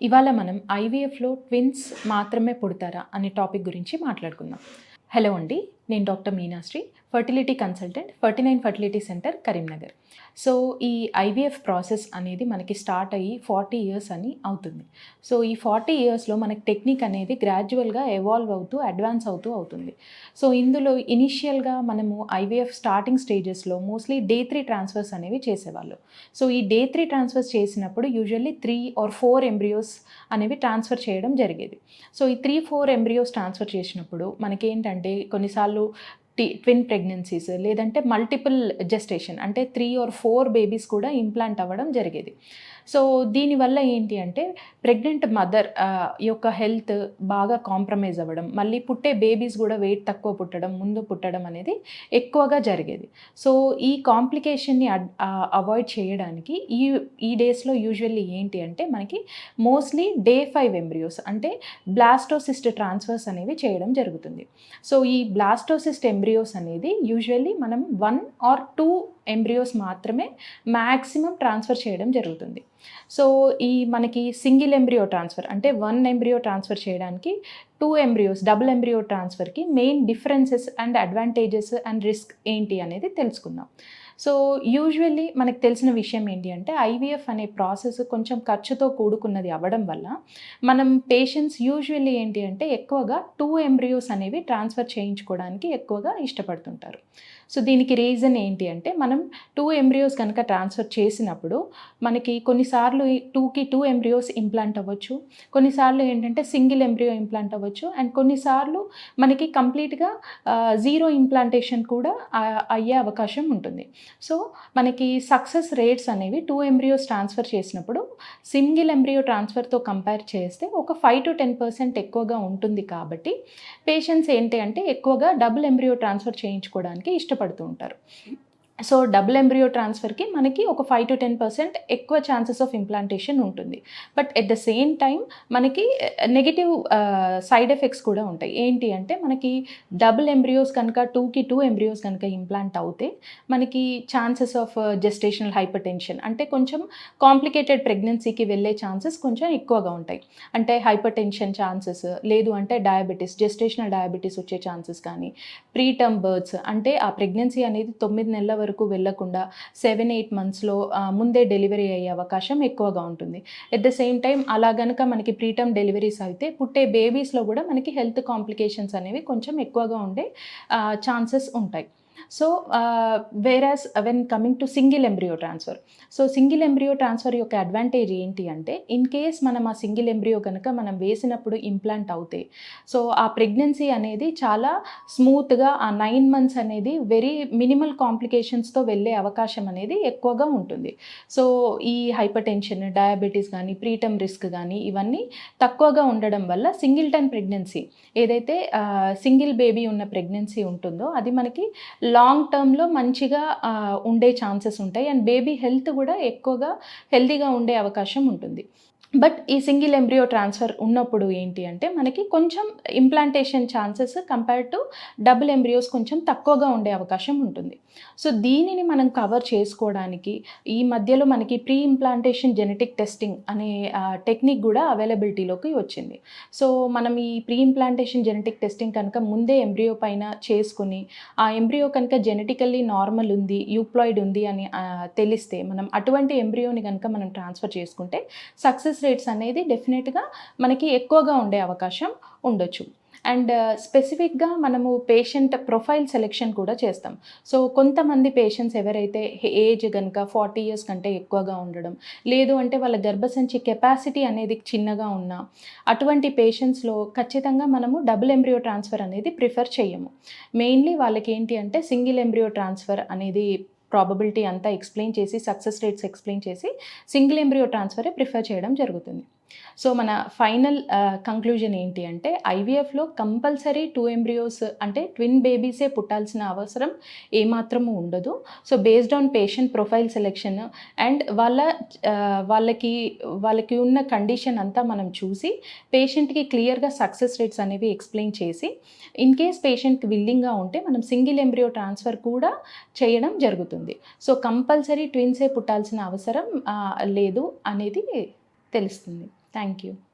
ఇవాళ మనం ఐవీఎఫ్లో ట్విన్స్ మాత్రమే పుడతారా అనే టాపిక్ గురించి మాట్లాడుకుందాం. హలో అండి, నేను doctor Meenasri, fertility consultant, 49 fertility centre, Karimnagar. So ఈ ఐవీఎఫ్ ప్రాసెస్ అనేది మనకి స్టార్ట్ అయ్యి 40 ఇయర్స్ అని అవుతుంది. సో ఈ 40 ఇయర్స్లో మనకి టెక్నిక్ అనేది గ్రాడ్యువల్గా ఎవాల్వ్ అవుతూ అడ్వాన్స్ అవుతుంది. సో ఇందులో ఇనిషియల్గా మనము ఐవీఎఫ్ స్టార్టింగ్ స్టేజెస్లో మోస్ట్లీ డే 3 ట్రాన్స్ఫర్స్ అనేవి చేసేవాళ్ళు. సో ఈ డే 3 ట్రాన్స్ఫర్స్ చేసినప్పుడు యూజువల్లీ 3 or 4 ఎంబ్రియోస్ అనేవి ట్రాన్స్ఫర్ చేయడం జరిగేది. సో ఈ 3-4 ఎంబ్రియోస్ ట్రాన్స్ఫర్ చేసినప్పుడు మనకేంటంటే కొన్నిసార్లు ట్విన్ ప్రెగ్నెన్సీస్ లేదంటే మల్టిపుల్ జెస్టేషన్ అంటే 3 or 4 బేబీస్ కూడా ఇంప్లాంట్ అవ్వడం జరిగేది. సో దీనివల్ల ఏంటి అంటే ప్రెగ్నెంట్ మదర్ యొక్క హెల్త్ బాగా కాంప్రమైజ్ అవ్వడం, మళ్ళీ పుట్టే బేబీస్ కూడా వెయిట్ తక్కువ పుట్టడం, ముందు పుట్టడం అనేది ఎక్కువగా జరిగేది. సో ఈ కాంప్లికేషన్ని అవాయిడ్ చేయడానికి ఈ డేస్లో యూజువల్లీ ఏంటి అంటే మనకి మోస్ట్లీ డే 5 ఎంబ్రియోస్ అంటే బ్లాస్టోసిస్ట్ ట్రాన్స్ఫర్స్ అనేవి చేయడం జరుగుతుంది. సో ఈ బ్లాస్టోసిస్ట్ ఎంబ్రియోస్ అనేది యూజువల్లీ మనం 1 or 2 ఎంబ్రియోస్ మాత్రమే మ్యాక్సిమం ట్రాన్స్ఫర్ చేయడం జరుగుతుంది. సో ఈ మనకి సింగిల్ ఎంబ్రియో ట్రాన్స్ఫర్ అంటే 1 ఎంబ్రియో ట్రాన్స్ఫర్ చేయడానికి 2 ఎంబ్రియోస్ డబుల్ ఎంబ్రియో ట్రాన్స్ఫర్కి main differences and advantages and risk ఏంటి అనేది తెలుసుకుందాం. సో యూజువల్లీ మనకు తెలిసిన విషయం ఏంటి అంటే ఐవీఎఫ్ అనే ప్రాసెస్ కొంచెం ఖర్చుతో కూడుకున్నది అవ్వడం వల్ల మనం పేషెంట్స్ యూజువల్లీ ఏంటి అంటే ఎక్కువగా 2 ఎంబ్రియోస్ అనేవి ట్రాన్స్ఫర్ చేయించుకోవడానికి ఎక్కువగా ఇష్టపడుతుంటారు. సో దీనికి రీజన్ ఏంటి అంటే మనం 2 ఎంబ్రియోస్ కనుక ట్రాన్స్ఫర్ చేసినప్పుడు మనకి కొన్నిసార్లు 2కి 2 ఎంబ్రియోస్ ఇంప్లాంట్ అవ్వచ్చు, కొన్నిసార్లు ఏంటంటే సింగిల్ ఎంబ్రియో ఇంప్లాంట్ అవ్వచ్చు, అండ్ కొన్నిసార్లు మనకి కంప్లీట్గా 0 ఇంప్లాంటేషన్ కూడా అయ్యే అవకాశం ఉంటుంది. సో మనకి సక్సెస్ రేట్స్ అనేవి 2 ఎంబ్రియోస్ ట్రాన్స్ఫర్ చేసినప్పుడు సింగిల్ ఎంబ్రియో ట్రాన్స్ఫర్తో కంపేర్ చేస్తే ఒక 5-10% ఎక్కువగా ఉంటుంది. కాబట్టి పేషెంట్స్ ఏంటి అంటే ఎక్కువగా డబుల్ ఎంబ్రియో ట్రాన్స్ఫర్ చేయించుకోవడానికి ఇష్టపడుతూ ఉంటారు. సో డబుల్ ఎంబ్రియో ట్రాన్స్ఫర్కి మనకి ఒక 5-10% ఎక్కువ ఛాన్సెస్ ఆఫ్ ఇంప్లాంటేషన్ ఉంటుంది. But at the same time మనకి నెగిటివ్ సైడ్ ఎఫెక్ట్స్ కూడా ఉంటాయి. ఏంటి అంటే మనకి డబుల్ ఎంబ్రియోస్ కనుక 2కి 2 ఎంబ్రియోస్ కనుక ఇంప్లాంట్ అవుతే మనకి ఛాన్సెస్ ఆఫ్ జెస్టేషనల్ హైపర్టెన్షన్ అంటే కొంచెం కాంప్లికేటెడ్ ప్రెగ్నెన్సీకి వెళ్ళే ఛాన్సెస్ కొంచెం ఎక్కువగా ఉంటాయి. అంటే హైపర్టెన్షన్ ఛాన్సెస్, లేదు అంటే డయాబెటీస్, జెస్టేషనల్ డయాబెటీస్ వచ్చే ఛాన్సెస్ కానీ, ప్రీటర్మ్ బర్త్స్ అంటే ఆ ప్రెగ్నెన్సీ అనేది 9 నెలల వరకు వెళ్ళకుండా 7-8 మంత్స్లో ముందే డెలివరీ అయ్యే అవకాశం ఎక్కువగా ఉంటుంది. ఎట్ ద సేమ్ టైం అలా గనక మనకి ప్రీటర్మ్ డెలివరీస్ అయితే పుట్టే బేబీస్లో కూడా మనకి హెల్త్ కాంప్లికేషన్స్ అనేవి కొంచెం ఎక్కువగా ఉండే ఛాన్సెస్ ఉంటాయి. So వేరాస్ when coming to single embryo transfer, so single embryo transfer యొక్క అడ్వాంటేజ్ ఏంటి అంటే ఇన్ కేస్ మనం ఆ సింగిల్ ఎంబ్రియో కనుక మనం వేసినప్పుడు ఇంప్లాంట్ అవుతే సో ఆ ప్రెగ్నెన్సీ అనేది చాలా స్మూత్గా ఆ 9 months అనేది వెరీ మినిమల్ కాంప్లికేషన్స్తో వెళ్ళే అవకాశం అనేది ఎక్కువగా ఉంటుంది. సో ఈ హైపర్ టెన్షన్, డయాబెటీస్ కానీ, ప్రీటర్మ్ రిస్క్ కానీ ఇవన్నీ తక్కువగా ఉండడం వల్ల సింగిల్టన్ ప్రెగ్నెన్సీ ఏదైతే సింగిల్ బేబీ ఉన్న ప్రెగ్నెన్సీ ఉంటుందో అది మనకి లాంగ్ టర్మ్లో మంచిగా ఉండే ఛాన్సెస్ ఉంటాయి అండ్ బేబీ హెల్త్ కూడా ఎక్కువగా హెల్తీగా ఉండే అవకాశం ఉంటుంది. బట్ ఈ సింగిల్ ఎంబ్రియో ట్రాన్స్ఫర్ ఉన్నప్పుడు ఏంటి అంటే మనకి కొంచెం implantation chances compared to double embryos కొంచెం తక్కువగా ఉండే అవకాశం ఉంటుంది. సో దీనిని మనం కవర్ చేసుకోవడానికి ఈ మధ్యలో మనకి ప్రీ ఇంప్లాంటేషన్ జెనెటిక్ టెస్టింగ్ అనే టెక్నిక్ కూడా అవైలబిలిటీలోకి వచ్చింది. సో మనం ఈ ప్రీ ఇంప్లాంటేషన్ జెనెటిక్ టెస్టింగ్ కనుక ముందే ఎంబ్రియో పైన చేసుకుని ఆ ఎంబ్రియో కనుక జెనెటికల్లీ నార్మల్ ఉంది, యూప్లాయిడ్ ఉంది అని తెలిస్తే మనం అటువంటి ఎంబ్రియోని కనుక మనం ట్రాన్స్ఫర్ చేసుకుంటే సక్సెస్ రేట్స్ అనేది డెఫినెట్గా మనకి ఎక్కువగా ఉండే అవకాశం ఉండొచ్చు. అండ్ స్పెసిఫిక్గా మనము పేషెంట్ ప్రొఫైల్ సెలెక్షన్ కూడా చేస్తాం. సో కొంతమంది పేషెంట్స్ ఎవరైతే ఏజ్ కనుక 40 years కంటే ఎక్కువగా ఉండడం, లేదు అంటే వాళ్ళ గర్భసంచి కెపాసిటీ అనేది చిన్నగా ఉన్నా అటువంటి పేషెంట్స్లో ఖచ్చితంగా మనము డబుల్ ఎంబ్రియో ట్రాన్స్ఫర్ అనేది ప్రిఫర్ చేయము. మెయిన్లీ వాళ్ళకి ఏంటి అంటే సింగిల్ ఎంబ్రియో ట్రాన్స్ఫర్ అనేది ప్రాబబిలిటీ అంతా ఎక్స్ప్లెయిన్ చేసి సక్సెస్ రేట్స్ ఎక్స్ప్లెయిన్ చేసి సింగిల్ ఎంబ్రియో ట్రాన్స్ఫరే ప్రిఫర్ చేయడం జరుగుతుంది. సో మన ఫైనల్ కంక్లూజన్ ఏంటి అంటే ఐవీఎఫ్లో కంపల్సరీ 2 ఎంబ్రియోస్ అంటే ట్విన్ బేబీసే పుట్టాల్సిన అవసరం ఏమాత్రము ఉండదు. So based on patient profile selection and వాళ్ళకి ఉన్న కండిషన్ అంతా మనం చూసి పేషెంట్కి క్లియర్గా సక్సెస్ రేట్స్ అనేవి ఎక్స్ప్లెయిన్ చేసి ఇన్ కేస్ పేషెంట్కి విల్లింగ్గా ఉంటే మనం సింగిల్ ఎంబ్రియో ట్రాన్స్ఫర్ కూడా చేయడం జరుగుతుంది. సో కంపల్సరీ ట్విన్సే పుట్టాల్సిన అవసరం లేదు అనేది తెలుస్తుంది. Thank you.